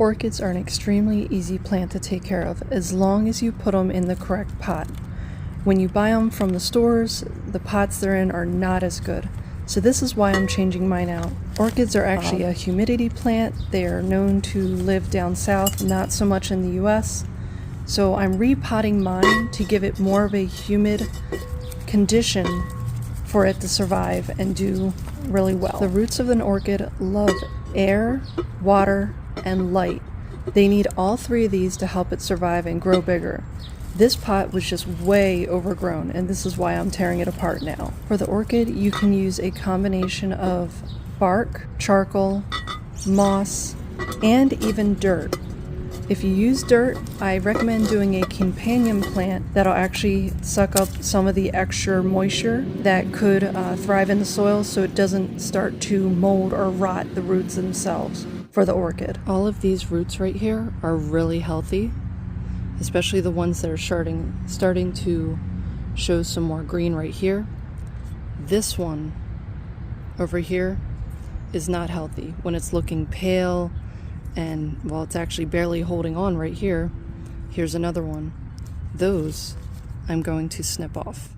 Orchids are an extremely easy plant to take care of as long as you put them in the correct pot. When you buy them from the stores, the pots they're in are not as good. So this is why I'm changing mine out. Orchids are actually a humidity plant. They are known to live down south, not so much in the US. So I'm repotting mine to give it more of a humid condition for it to survive and do really well. The roots of an orchid love air, water, and light. They need all three of these to help it survive and grow bigger. This pot was just way overgrown, and this is why I'm tearing it apart now. For the orchid, you can use a combination of bark, charcoal, moss, and even dirt. If you use dirt, I recommend doing a companion plant that'll actually suck up some of the extra moisture that could thrive in the soil so it doesn't start to mold or rot the roots themselves for the orchid. All of these roots right here are really healthy, especially the ones that are starting to show some more green right here. This one over here is not healthy. When it's looking pale and, well, it's actually barely holding on right here. Here's another one. Those I'm going to snip off.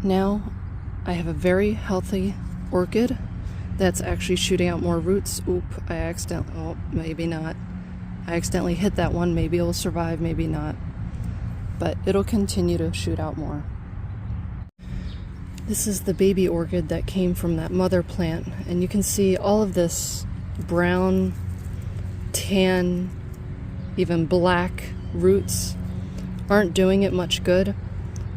Now I have a very healthy orchid that's actually shooting out more roots. Maybe not. I accidentally hit that one. Maybe it'll survive, maybe not. But it'll continue to shoot out more. This is the baby orchid that came from that mother plant, and you can see all of this brown, tan, even black roots aren't doing it much good.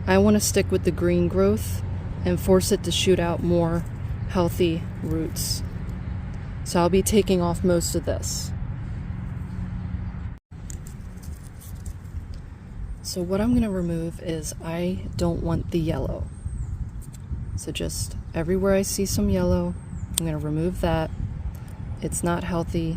I want to stick with the green growth and force it to shoot out more healthy roots. So I'll be taking off most of this. So what I'm going to remove is I don't want the yellow. So just everywhere I see some yellow, I'm going to remove that. It's not healthy.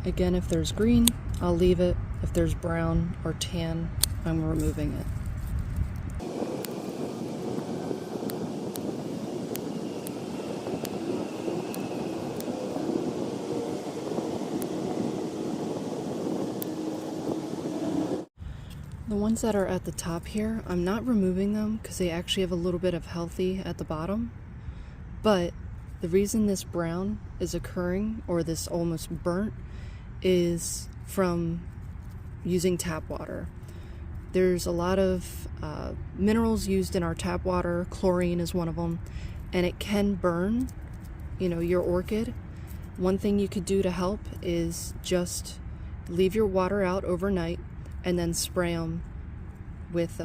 Again, if there's green, I'll leave it. If there's brown or tan, I'm removing it. The ones that are at the top here, I'm not removing them because they actually have a little bit of healthy at the bottom. But the reason this brown is occurring, or this almost burnt, is from using tap water. There's a lot of minerals used in our tap water. Chlorine is one of them, and it can burn, your orchid. One thing you could do to help is just leave your water out overnight and then spray them with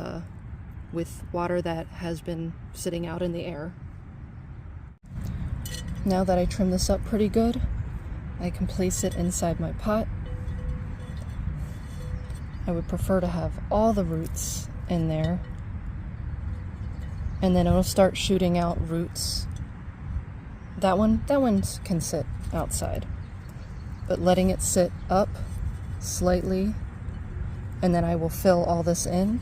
water that has been sitting out in the air. Now that I trim this up pretty good, I can place it inside my pot. I would prefer to have all the roots in there, and then it'll start shooting out roots. That one can sit outside, but letting it sit up slightly, and then I will fill all this in.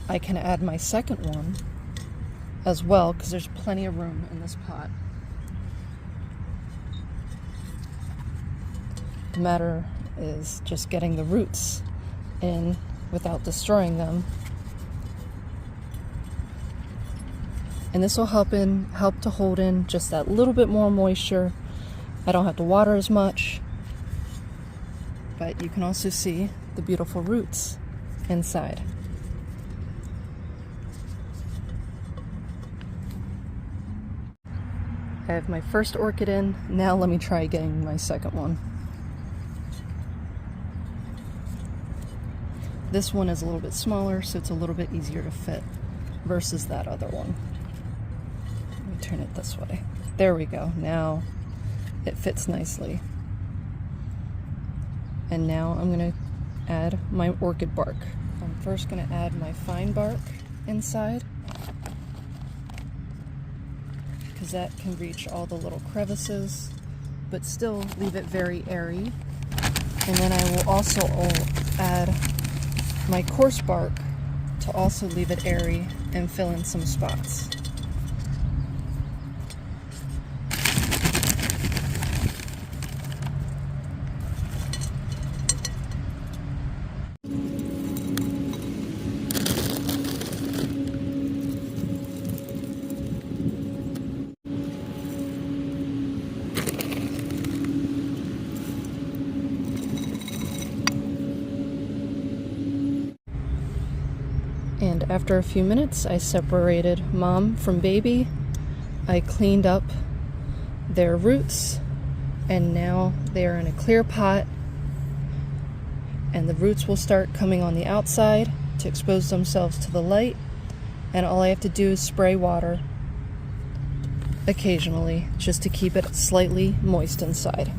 I can add my second one as well because there's plenty of room in this pot. The matter is just getting the roots in without destroying them. And this will help to hold in just that little bit more moisture. I don't have to water as much, but you can also see the beautiful roots inside. I have my first orchid in. Now let me try getting my second one. This one is a little bit smaller, so it's a little bit easier to fit versus that other one. Let me turn it this way. There we go. Now it fits nicely. And now I'm going to add my orchid bark. I'm first going to add my fine bark inside, because that can reach all the little crevices, but still leave it very airy. And then I will also add my coarse bark to also leave it airy and fill in some spots. And after a few minutes, I separated mom from baby. I cleaned up their roots, and now they are in a clear pot, and the roots will start coming on the outside to expose themselves to the light, and all I have to do is spray water occasionally just to keep it slightly moist inside.